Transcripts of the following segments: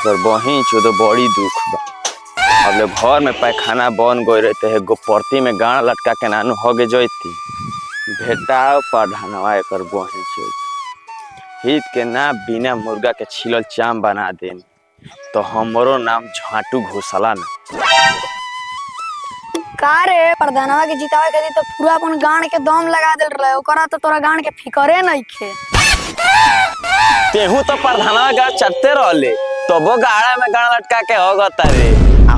एकर बही चो बड़ी दुख बा। अब ले घर में पैखाना बन गए रहते है गोपर्ती में गाड़ लटका के नानू होगे जैती भेटाओ पढ़ानवा एकर बही चो हित के ना बिना मुर्गा के छिलल चाम बना देन तो हमरो नाम झाटू घोसला ना। का रे प्रधानवा के जितावे के तो पूरा अपन गांड के दम लगा देल रहे ओकरा तो तोरा गांड के फिकरे नइखे। तेहू तो प्रधानवा का चटते रहले तबो गाड़ा में गाड़ लटका के होगता रे।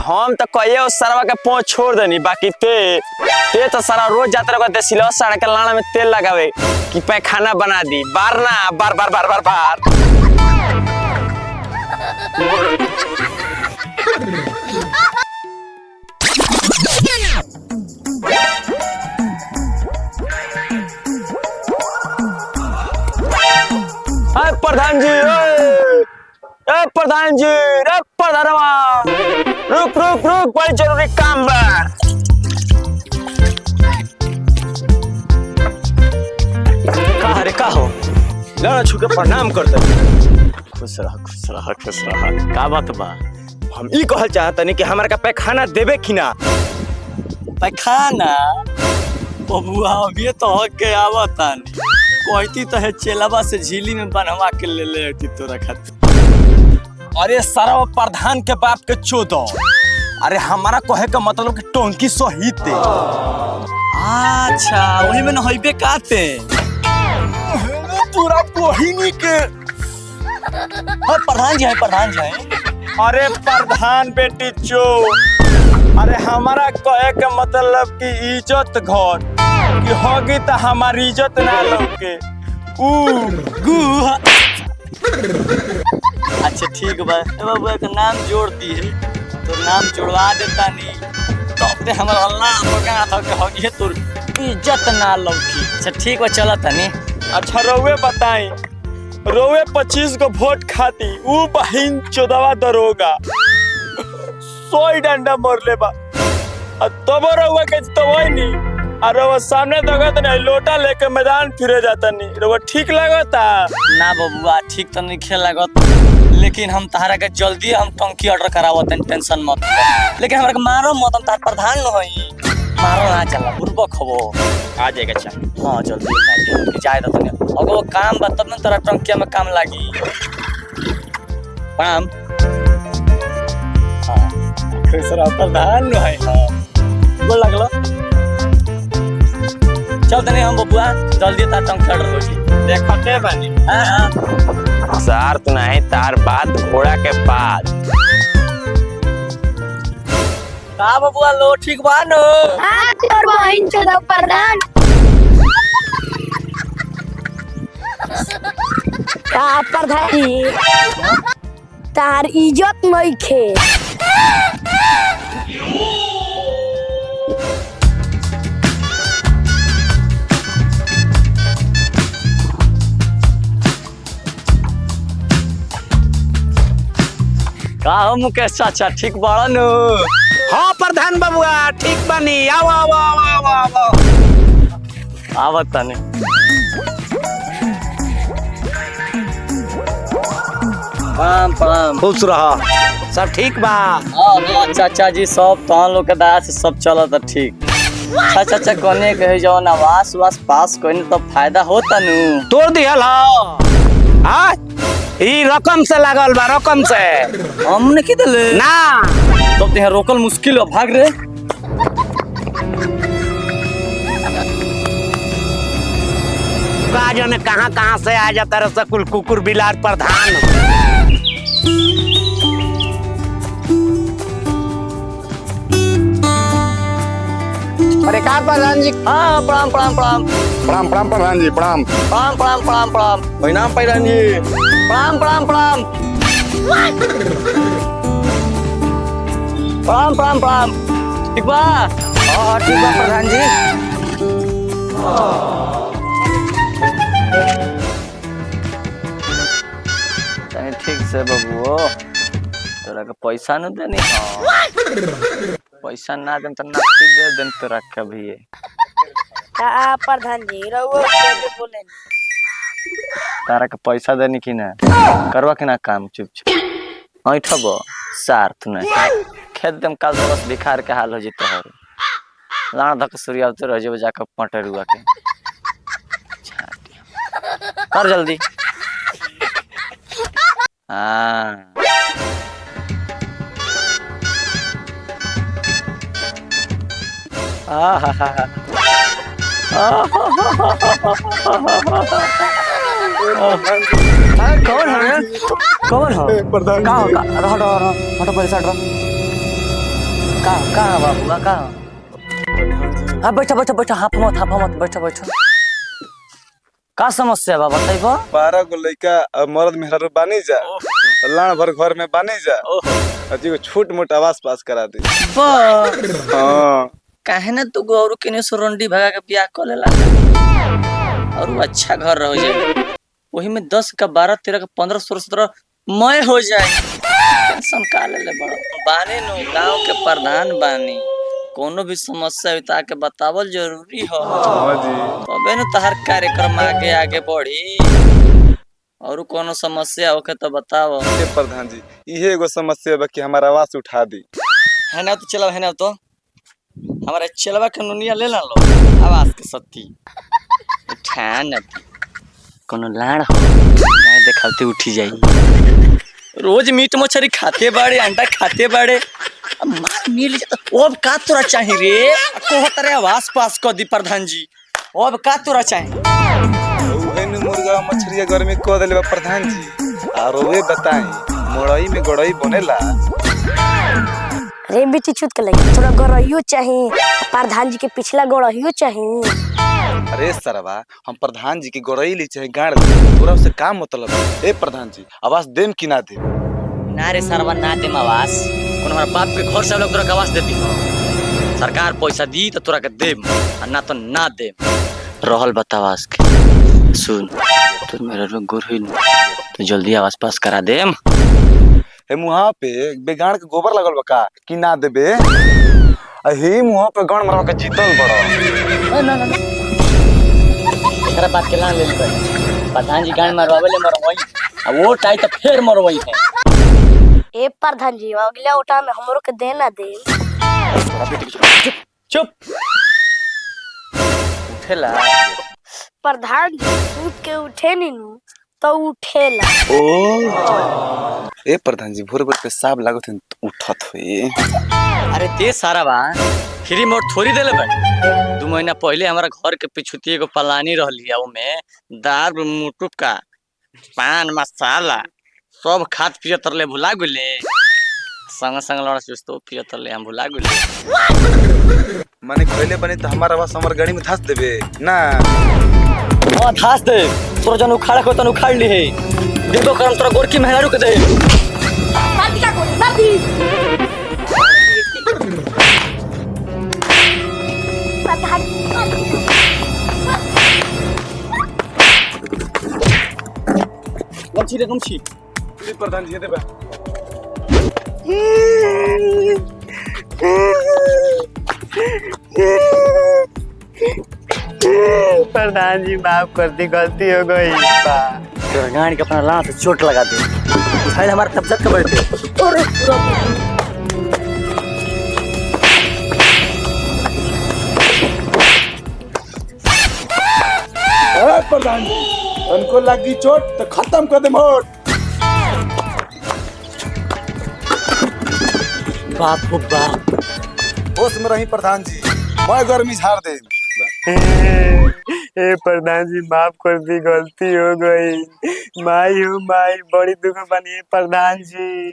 हम तो कहिए सरवा के पोंछ छोड़ देनी बाकी ते तो सारा रोज जाते रहो देसिलो साड़ के लाना में तेल लगावे कि पैखाना बना दी बार ना बार बार बार बार बार। प्रधान जी प्रधान जी रे प्रधानवा रुक रुक रुक बड़ी जरूरी काम बा। का रे का हो लड़ा छुके प्रणाम करते खुश रह खुश रह खुश रह। का बात बा हम ई कहल चाहतनी कि हमरा का पैखाना देबे कि ना। पैखाना बबुआ अभी तो के आवतान कहती तो है चेलावा से झीली में बनवा के ले ले तोरा खातिर। अरे सारा प्रधान के बाप के चोदो अरे हमारा कहे का मतलब कि टोंकी सहित अच्छा वही में नहइबे काते पूरा बहिनी के प्रधान जी है प्रधान जी है। अरे प्रधान बेटी चो अरे हमारा कहे के मतलब कि इज्जत घर कि होगी तो हमारी इज्जत ना लौके अच्छा ठीक बा बाबू का नाम जोड़ दी है तो नाम जोड़वा देता नहीं तो हमारा अल्लाह पका था कि होगी तो इज्जत ना लौकी। अच्छा ठीक बा चला तनी। अच्छा रोवे बताई रोवे 25 को वोट खाती ऊ बहिन चोदवा दरोगा 100 डंडा मोर ले बा तब रोवा के तो वही नहीं अरे वो सामने दगत नहीं लोटा लेके मैदान फिरे जाता नहीं वो ठीक लगता ना बबुआ ठीक तो नहीं खेल लगत लेकिन हम तहरा के जल्दी हम टंकी ऑर्डर करावत टेंशन मत लेकिन हमरा के मारो मत हम तार प्रधान न होई मारो ना चला बुरबक हबो आ जाएगा चल। हां जल्दी जाए तो तने अगर वो काम बा तब न तोरा टंकिया में काम लागी काम। हां दूसरा प्रधान न है हां बोल लगलो चल तने हम बबुआ जल्दी तार टंकी ऑर्डर हो जी देखते बानी। हां सार तो नहीं तार बात घोड़ा के पास का बबुआ लो ठीक बा नो। हां तोर बहिन चोदा प्रधान का प्रधान तार इज्जत नइखे। का हो मुकेश चाचा ठीक बाड़ा नु। हाँ प्रधान बबुआ ठीक बनी आओ आओ आओ आओ आओ आवत तने प्रणाम खुश रहा सब ठीक बा। हाँ चाचा जी सब तहन लोग के दया से सब चलत ठीक। चाचा कोने कहे जो आवास वास पास कोई तो फायदा होता नु तोड़ दिहल हाँ ई रकम से लागल बा रकम से हमने की दले ना तब तो रोकल मुश्किल हो भाग रे। जाने कहाँ से आ जाता रहा कुल कुकुर बिलार प्रधान। अरे का प्रधान जी हाँ प्रणाम प्रणाम प्रणाम प्रणाम प्रणाम प्रधान जी प्रणाम प्रणाम प्रणाम प्रणाम प्रणाम प्रणाम प्रधान जी प्रणाम प्रणाम प्रणाम प्रणाम प्रणाम प्रणाम ठीक बा। हाँ ठीक बा प्रधान जी। ठीक से बबुओ तोरा के पैसा न देनी पैसा ना देम तो नकदी दे देम तोरा कभी। प्रधान जी रहुआ कैसे बोले तारा के पैसा देनी कि ना करवा के ना काम चुपचाप ऐठब सार तू नहीं खेत दम काल से बस बिखार के हाल हो जी तोहर लाण धक सूर्य आवते रह जेबे जाके पटरुआ के कर जल्दी हाँ कौन है कौन हो प्रधान कहाँ हो कहाँ हटो हटो पहले हटो कहाँ कहाँ बाबू कहाँ हाँ बैठो बैठो बैठो हाफ मत बैठो बैठो का समस्या बा बताइबो 12 गो लड़का और मर्द मेहरारू बानी जा लाण भर घर में बानी जा अजी को छोट मोट आवाज पास करा दे हाँ काहे ना तू गौरू केने सुरंडी भगा के बियाह कर लेला और वो अच्छा घर रह जाए वही में 10 का 12 13 का 15 16 17 मैं हो जाए टेंशन का ले बड़ा बानी नो गांव के प्रधान बानी कोनो भी समस्या हो ताके बतावल जरूरी हो हाँ जी तबे न तहर कार्यक्रम आगे बढ़ी और कोनो समस्या होके तो बताओ हे प्रधान जी इहे एगो समस्या बा कि हमारा आवाज उठा दी है ना तो चलो है ना तो हमारे चलवा के नुनिया ले ला लो आवाज के सत्ती उठा न कोनो लाड़ हो गाय देखाते उठी जाई रोज मीट मछली खाते बाड़े अंडा खाते बाड़े अब मार मिल जाता अब का तोरा चाही रे को तरे आवाज पास कर दी प्रधान जी अब का तोरा चाही ओहेन मुर्गा मछली गर्मी को देले बा प्रधान जी और वे बताई मोड़ई में गड़ई बनेला रे बेटी छूट के लगी थोड़ा गरइयो चाहिए प्रधान जी के पिछला गरइयो चाहिए अरे सरवा हम प्रधान जी की गड़ई ली चाहे गाड़ दे तोरा से काम मतलब ए प्रधान जी आवाज देम कि ना दे ना रे सरवा ना देम आवाज कौन हमारा बाप के घर से लोग तोरा के आवाज देती सरकार पैसा दी तो तोरा के देम और ना तो ना देम रहल बता आवाज के सुन तो मेरा रो गुरहिन तो जल्दी आवाज पास करा देम हे मुहा पे बेगाड़ के गोबर लगल बा का कि ना देबे अही मुहा पे गण मरवा के जीतल बड़ा ना ना तेरा बात के लान ले प्रधान जी गान मारवावे ले मरवाई अब वो टाई तो फिर मरवाई है ए प्रधान जी अगला उठा में हमरो के देना दे चुप उठेला प्रधान जी सूत के उठे नीनू तो उठेला ओ ए प्रधान जी भोर भोर पे साब लागत हन उठत होई अरे ते सारा बा फ्री मोर थोड़ी देले बा 2 महीना पहले हमारा घर के पिछुती एगो पलानी रहली है ओमे दाल मुटुक का पान मसाला सब खात पियत रहले भुला गेले संग संग लड़ा सुस्तो पियत रहले हम भुला गेले माने खइले बने तो हमारा आवाज हमर गाड़ी में धस देबे ना हां धास दे तोर जन उखाड़ा को तन उखाड़ ली है देखो करम तोरा गोरकी मेहरारू के दे माटी का गोली माटी प्रधान गमछी रे गमछी प्रधान जी देबे प्रधान जी माफ कर दी गलती हो गई तोरा गाड़ी के अपना लात से चोट लगा दे उठाए हमारे कब्जा के बैठे प्रधान जी उनको लगी चोट तो खत्म कर दे मोट बाप हो बाप होश में रही प्रधान जी मैं गर्मी झाड़ दे ए प्रधान जी माफ कर दी गलती हो गई माई हो माई बड़ी दुख बनी प्रधान जी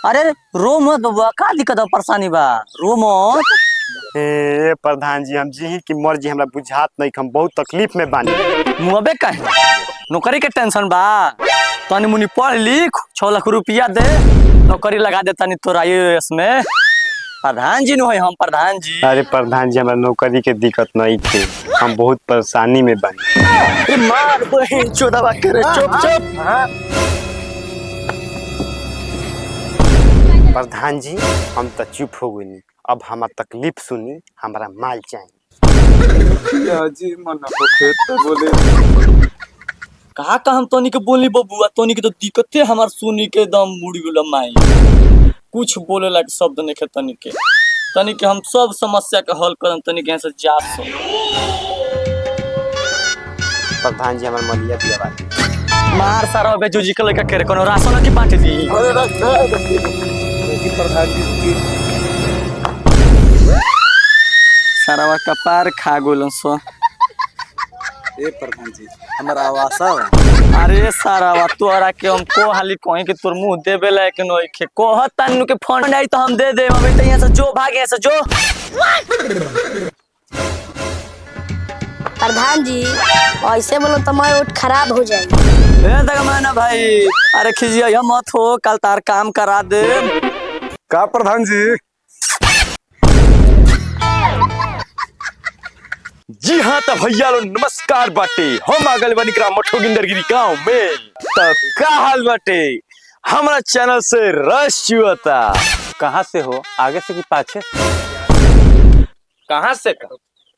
अरे रो मत बबुआ का दिक्कत है परेशानी बा रो मत ए प्रधान जी हम जी की मर्जी हमरा बुझात नहीं हम बहुत तकलीफ में बानी मुआबे काहे नौकरी के टेंशन बा तनी मुनी पढ़ लिख 6 लाख रुपया दे नौकरी लगा दे तनी तोरा आईएएस में प्रधान जी न है हम प्रधान जी अरे प्रधान जी हमरा नौकरी के दिक्कत नहीं थे हम बहुत परेशानी में बानी अरे मार बहन चोदवा करे चुप चुप प्रधान जी हम तो चुप हो गई अब हमारा तकलीफ सुनी हमारा माल चाहिए जी मन बोले कहा हम तोनी के बोली बबुआ, तोनी के तो दिक्कते हमार सुनी के दम मुड़ी गेल माई। कुछ बोले लायक शब्द नहीं खे तनी के हम सब समस्या के हल करम, तनी के यहाँ से जा सो। प्रधान जी हमार मलिया दिया बात मार सारा बेजूजी के लड़का करे कोनो राशन की बांट दी। प्रधान जी सारा कपार खा गोलन सो। ए प्रधान जी हमारा आवासा अरे सारा तोरा के हम को हाली कहीं के तोर मुंह देबे लायक नहीं खे कहत तन्नू के फोन आई तो हम दे दे। अभी तो यहाँ से जो भागे से जो। प्रधान जी ऐसे बोलो तो मैं उठ खराब हो जाएगी। ए तक मैंने भाई अरे खिजिया मत हो, कल तार काम करा दे। का प्रधान जी? जी हाँ तो भैया लो नमस्कार बाटे। हम आगल बनी करा मठोगिंदरगिरी गांव में। तो का हाल बाटे? हमारा चैनल से रश चुअता। कहाँ से हो, आगे से कि पाछे? कहाँ से का?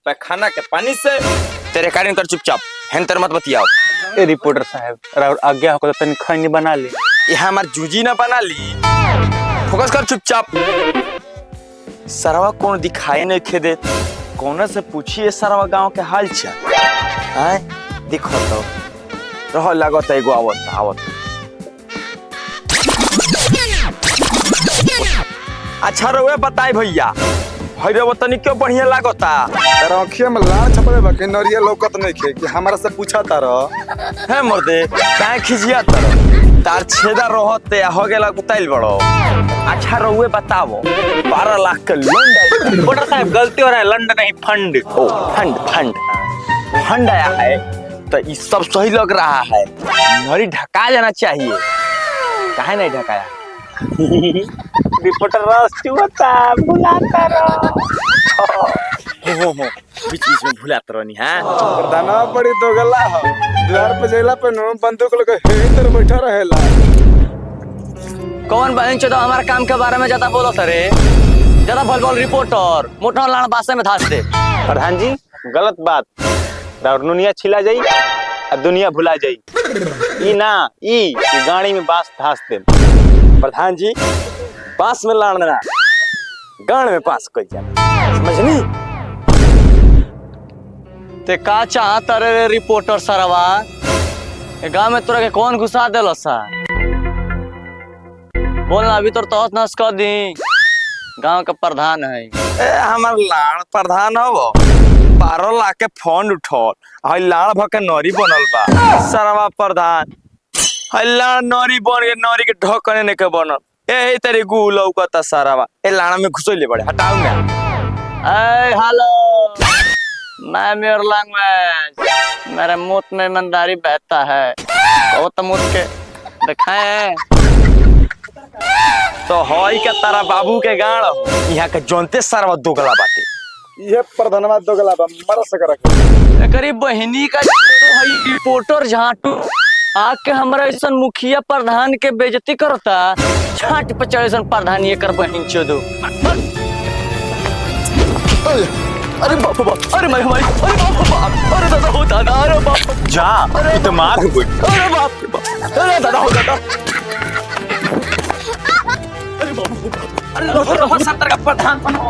पैखाना के पानी से। तेरे कारण कर चुपचाप हेंतर मत बतियाओ। ए रिपोर्टर साहब और आज्ञा हो तो तनी खैनी बना ले। ये हमार जूजी ना बना ली। फोकस कर चुपचाप। सरवा कौन दिखाई नहीं खे दे, कौन से पूछिए सरवा गांव के हाल चाल। आए देखो तो रहो लागत एगो आवत। अच्छा रहुए बताई भैया, हरे वो तनी क्यों बढ़िया लागता? रखिए में लाल छपरे बाकी नरिया लौकत नहीं खे कि हमारा से पूछा तारा है मर्दे काहे खिजिया तर तार छेदा रहते हो गेला कुताइल बड़ो। अच्छा रहुए बताओ 12 लाख का लोन रिपोर्टर साहब गलती हो रहा है, लंड नहीं फंड। ओ फंड आया है तो ये सब सही लग रहा है। नरी ढका जाना चाहिए, काहे नहीं ढकाया? रिपोर्टर रास्ता बुलाता रहो। बीच में भुलात रहनी है। प्रधानवा बड़ी दोगला हो, द्वार पे जइला पे नो बंदूक लेके हेतर बैठा रहेला। कौन बहन चोदा हमारे काम के बारे में ज्यादा बोलो सरे? ज्यादा बोल रिपोर्टर मोटा लाना बासे में धास दे। प्रधान जी गलत बात, दुनिया छिला जाई और दुनिया भुला जाई। ई ना ई गाड़ी में बांस धास दे। प्रधान जी पास में लाड़ देना, गाड़ में पास कर जाना, समझनी? ते का चाहता रे रिपोर्टर सरवा? गांव में तोरा के कौन घुसा देलो सा? बोलना अभी तो तोहत नस कर दी। गांव का प्रधान है। हमार लाड़ प्रधान हो 12 लाख के फंड उठल, हई लाड़ भके नरी बनल बा। सरवा प्रधान हई लाड़ नरी बन गए, नरी के ढकने ने के बनल। ए तेरी गु लौकता सरवा ए लाड़ में घुसैले बड़े, हटाऊ ना। ए हेलो, मैं मेयर लैंग्वेज, मेरे मुंह में ईमानदारी बहता है। वो तो मुंह के दिखाए तो हई के तारा बाबू के गाड़ यहाँ के जनते सरवा दोगला बाटे। ये प्रधानवा दोगला बा, मर सकरा के। करीब बहिनी का हई रिपोर्टर झाटू आके हमरा ऐसा मुखिया प्रधान के बेइज्जती करता। झाट पे चढ़े सन प्रधान ये कर बहिन चोदो। अरे बाप बाप, अरे मैं हमारी, अरे बाप बाप, अरे दादा हो दादा, अरे बाप जा तो मार हो गई। अरे बाप रे बाप, अरे दादा हो दादा, अरे बाप, अरे 70 का प्रधान बनो।